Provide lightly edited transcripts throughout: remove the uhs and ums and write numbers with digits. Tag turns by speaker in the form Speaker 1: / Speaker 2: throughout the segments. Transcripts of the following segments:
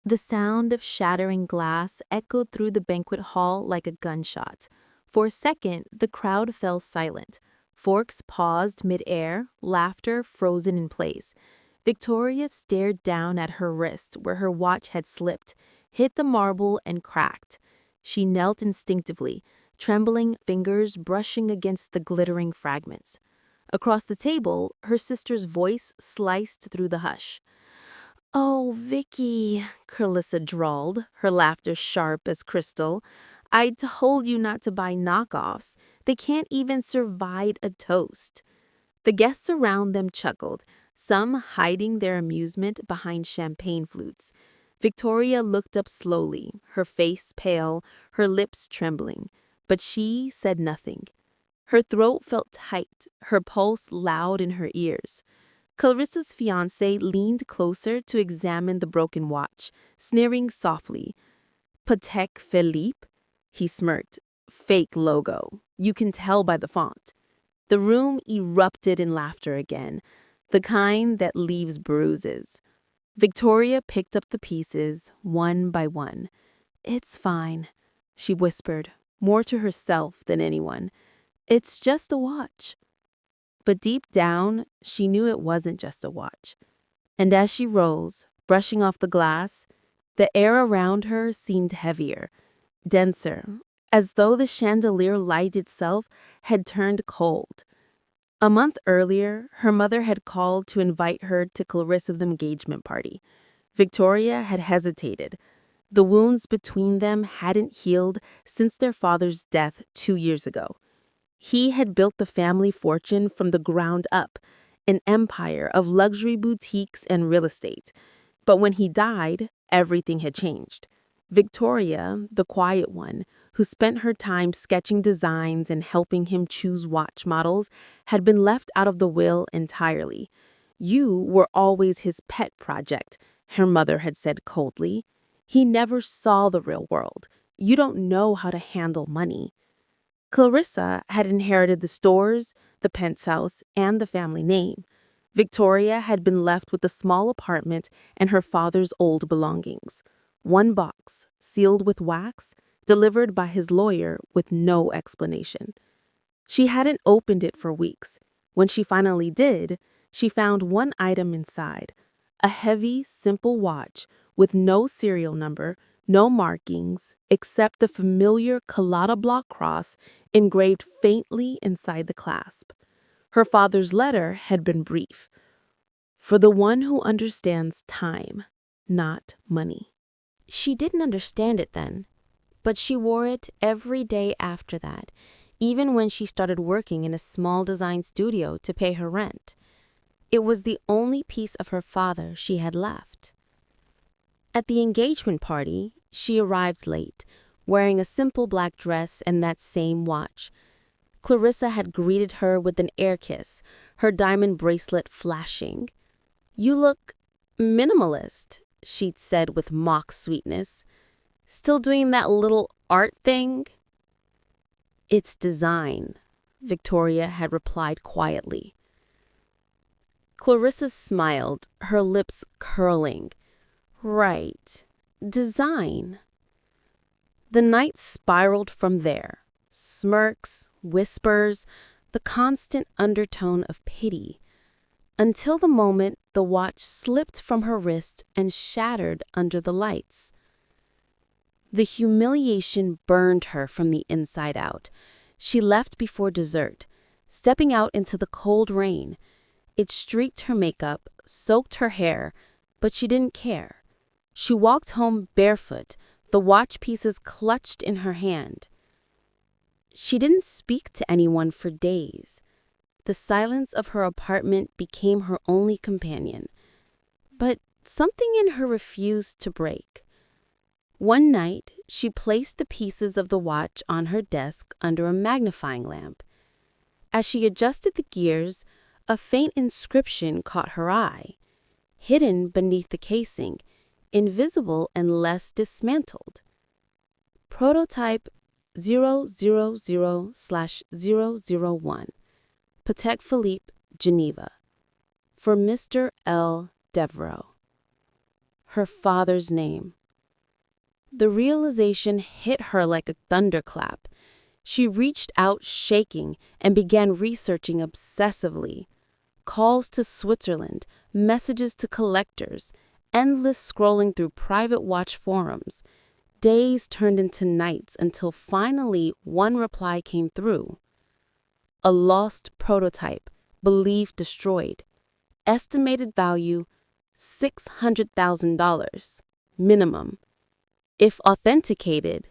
Speaker 1: The sound of shattering glass echoed through the banquet hall like a gunshot. For a second, the crowd fell silent. Forks paused mid-air, laughter frozen in place. Victoria stared down at her wrist where her watch had slipped, hit the marble, and cracked. She knelt instinctively, trembling fingers brushing against the glittering fragments. Across the table, her sister's voice sliced through the hush. "Oh, Vicky," Carlissa drawled, her laughter sharp as crystal. "I told you not to buy knockoffs. They can't even survive a toast." The guests around them chuckled, some hiding their amusement behind champagne flutes. Victoria looked up slowly, her face pale, her lips trembling, but she said nothing. Her throat felt tight, her pulse loud in her ears. Clarissa's fiancé leaned closer to examine the broken watch, sneering softly. "Patek Philippe?" He smirked. "Fake logo. You can tell by the font." The room erupted in laughter again, the kind that leaves bruises. Victoria picked up the pieces, one by one. "It's fine," she whispered, more to herself than anyone. "It's just a watch." But deep down, she knew it wasn't just a watch. And as she rose, brushing off the glass, the air around her seemed heavier, denser, as though the chandelier light itself had turned cold. A month earlier, her mother had called to invite her to Clarissa's engagement party. Victoria had hesitated. The wounds between them hadn't healed since their father's death 2 years ago. He had built the family fortune from the ground up, an empire of luxury boutiques and real estate. But when he died, everything had changed. Victoria, the quiet one, who spent her time sketching designs and helping him choose watch models, had been left out of the will entirely. "You were always his pet project," her mother had said coldly. "He never saw the real world. You don't know how to handle money." Clarissa had inherited the stores, the penthouse, and the family name. Victoria had been left with a small apartment and her father's old belongings. One box, sealed with wax, delivered by his lawyer with no explanation. She hadn't opened it for weeks. When she finally did, she found one item inside, a heavy, simple watch with no serial number, no markings, except the familiar colada block cross engraved faintly inside the clasp. Her father's letter had been brief. "For the one who understands time, not money." She didn't understand it then, but she wore it every day after that, even when she started working in a small design studio to pay her rent. It was the only piece of her father she had left. At the engagement party, she arrived late, wearing a simple black dress and that same watch. Clarissa had greeted her with an air kiss, her diamond bracelet flashing. "You look minimalist," she'd said with mock sweetness. "Still doing that little art thing?" "It's design," Victoria had replied quietly. Clarissa smiled, her lips curling. "Right. Design." The night spiraled from there. Smirks, whispers, the constant undertone of pity. Until the moment the watch slipped from her wrist and shattered under the lights. The humiliation burned her from the inside out. She left before dessert, stepping out into the cold rain. It streaked her makeup, soaked her hair, but she didn't care. She walked home barefoot, the watch pieces clutched in her hand. She didn't speak to anyone for days. The silence of her apartment became her only companion. But something in her refused to break. One night, she placed the pieces of the watch on her desk under a magnifying lamp. As she adjusted the gears, a faint inscription caught her eye. Hidden beneath the casing, invisible unless dismantled. Prototype 000/001. Patek Philippe, Geneva. For Mr. L. Devereaux.
Speaker 2: her father's name. The realization hit her like a thunderclap. She reached out shaking and began researching obsessively. Calls to Switzerland, messages to collectors, endless scrolling through private watch forums. Days turned into nights until finally one reply came through. A lost prototype, believed destroyed. Estimated value $600,000, minimum. If authenticated,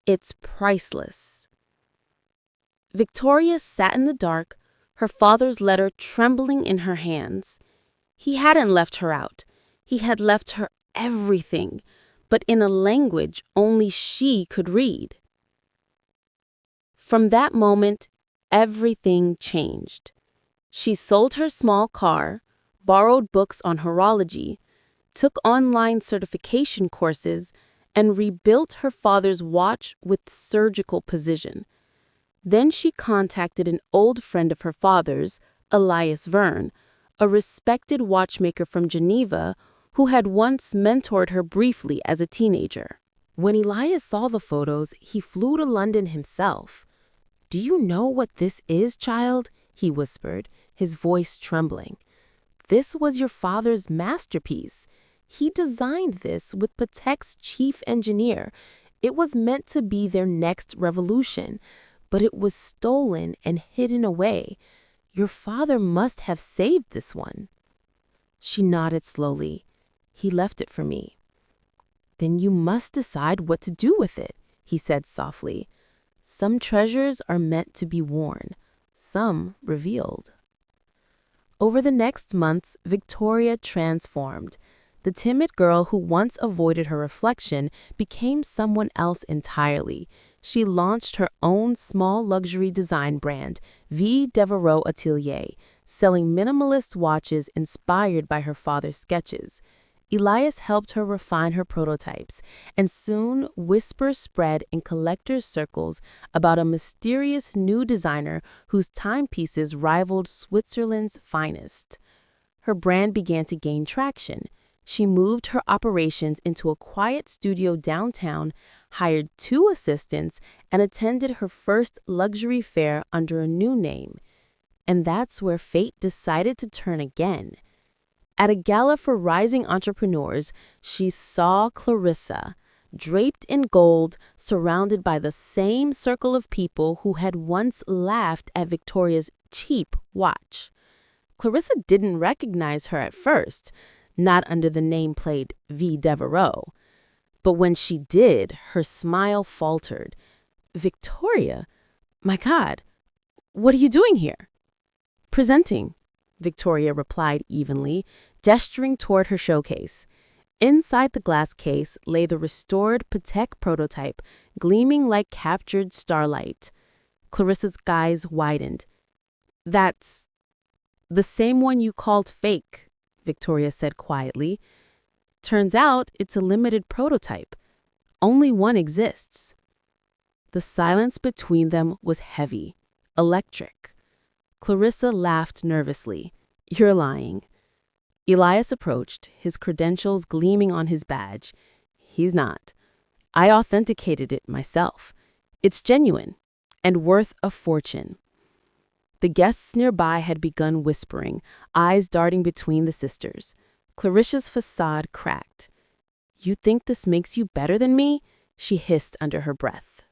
Speaker 2: it's priceless. Victoria sat in the dark, her father's letter trembling in her hands. He hadn't left her out. He had left her everything, but in a language only she could read. From that moment, everything changed. She sold her small car, borrowed books on horology, took online certification courses, and rebuilt her father's watch with surgical precision. Then she contacted an old friend of her father's, Elias Verne, a respected watchmaker from Geneva who had once mentored her briefly as a teenager.
Speaker 1: When Elias saw the photos, he flew to London himself. "Do you know what this is, child?" he whispered, his voice trembling. "This was your father's masterpiece. He designed this with Patek's chief engineer. It was meant to be their next revolution, but it was stolen and hidden away. Your father must have saved this one." She nodded slowly. "He left it for me." "Then you must decide what to do with it," he said softly. "Some treasures are meant to be worn, some revealed." Over the next months, Victoria transformed. The timid girl who once avoided her reflection became someone else entirely. She launched her own small luxury design brand, V. Devereaux Atelier, selling minimalist watches inspired by her father's sketches. Elias helped her refine her prototypes, and soon whispers spread in collectors' circles about a mysterious new designer whose timepieces rivaled Switzerland's finest. Her brand began to gain traction. She moved her operations into a quiet studio downtown, hired 2 assistants, and attended her first luxury fair under a new name. And that's where fate decided to turn again. At a gala for rising entrepreneurs, she saw Clarissa, draped in gold, surrounded by the same circle of people who had once laughed at Victoria's cheap watch. Clarissa didn't recognize her at first, not under the nameplate V. Devereaux. But when she did, her smile faltered. "Victoria? My God, what are you doing here?" "Presenting," Victoria replied evenly, gesturing toward her showcase. Inside the glass case lay the restored Patek prototype, gleaming like captured starlight. Clarissa's eyes widened. "That's the same one you called fake," Victoria said quietly. "Turns out it's a limited prototype. Only one exists." The silence between them was heavy, electric. Clarissa laughed nervously. "You're lying." Elias approached, his credentials gleaming on his badge. "He's not. I authenticated it myself. It's genuine and worth a fortune." The guests nearby had begun whispering, eyes darting between the sisters. Clarissa's facade cracked. "You think this makes you better than me?" she hissed under her breath.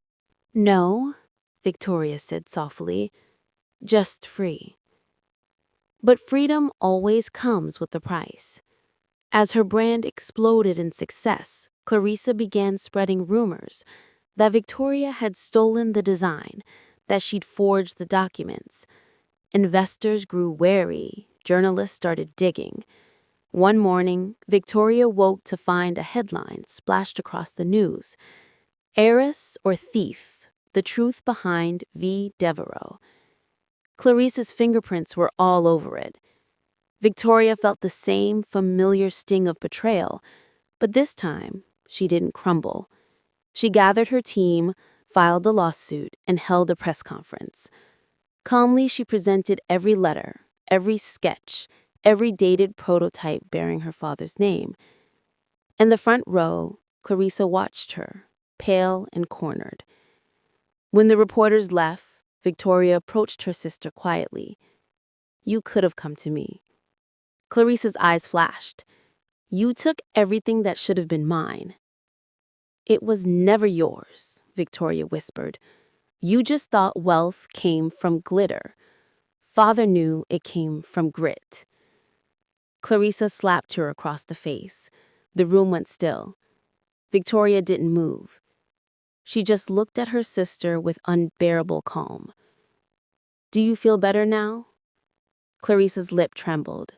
Speaker 1: "No," Victoria said softly, "just free." But freedom always comes with a price. As her brand exploded in success, Clarissa began spreading rumors that Victoria had stolen the design, that she'd forged the documents. Investors grew wary, journalists started digging. One morning, Victoria woke to find a headline splashed across the news: "Heiress or thief? The truth behind V. Devereaux." Clarissa's fingerprints were all over it. Victoria felt the same familiar sting of betrayal, but this time she didn't crumble. She gathered her team, filed a lawsuit, and held a press conference. Calmly, she presented every letter, every sketch, every dated prototype bearing her father's name.
Speaker 2: In the front row, Clarissa watched her, pale and cornered. When the reporters left, Victoria approached her sister quietly. "You could have come to me." Clarissa's eyes flashed. "You took everything that should have been mine." "It was never yours," Victoria whispered. "You just thought wealth came from glitter. Father knew it came from grit." Clarissa slapped her across the face. The room went still. Victoria didn't move. She just looked at her sister with unbearable calm. "Do you feel better now?" Clarissa's lip trembled.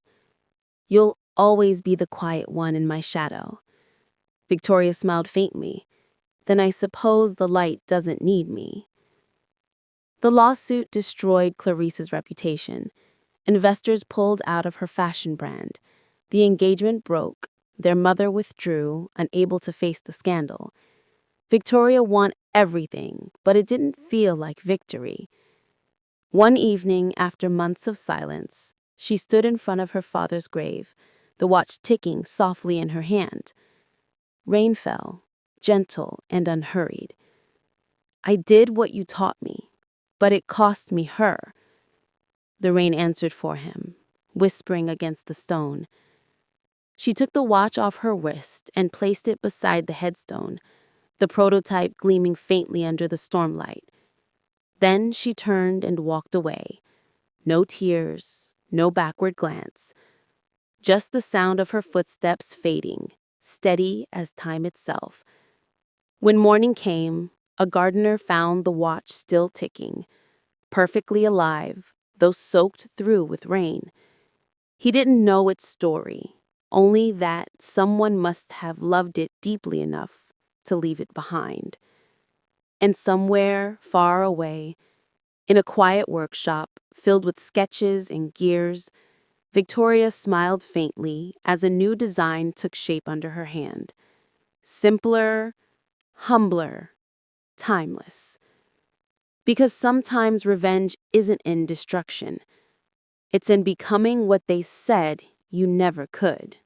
Speaker 2: "You'll always be the quiet one in my shadow." Victoria smiled faintly. "Then I suppose the light doesn't need me." The lawsuit destroyed Clarissa's reputation. Investors pulled out of her fashion brand. The engagement broke. Their mother withdrew, unable to face the scandal. Victoria won everything, but it didn't feel like victory. One evening, after months of silence, she stood in front of her father's grave, the watch ticking softly in her hand. Rain fell, gentle and unhurried. "I did what you taught me, but it cost me her." The rain answered for him, whispering against the stone. She took the watch off her wrist and placed it beside the headstone, the prototype gleaming faintly under the stormlight. Then she turned and walked away. No tears, no backward glance. Just the sound of her footsteps fading, steady as time itself. When morning came, a gardener found the watch still ticking, perfectly alive, though soaked through with rain. He didn't know its story, only that someone must have loved it deeply enough to leave it behind. And somewhere far away, in a quiet workshop filled with sketches and gears, Victoria smiled faintly as a new design took shape under her hand. Simpler, humbler, timeless. Because sometimes revenge isn't in destruction. It's in becoming what they said you never could.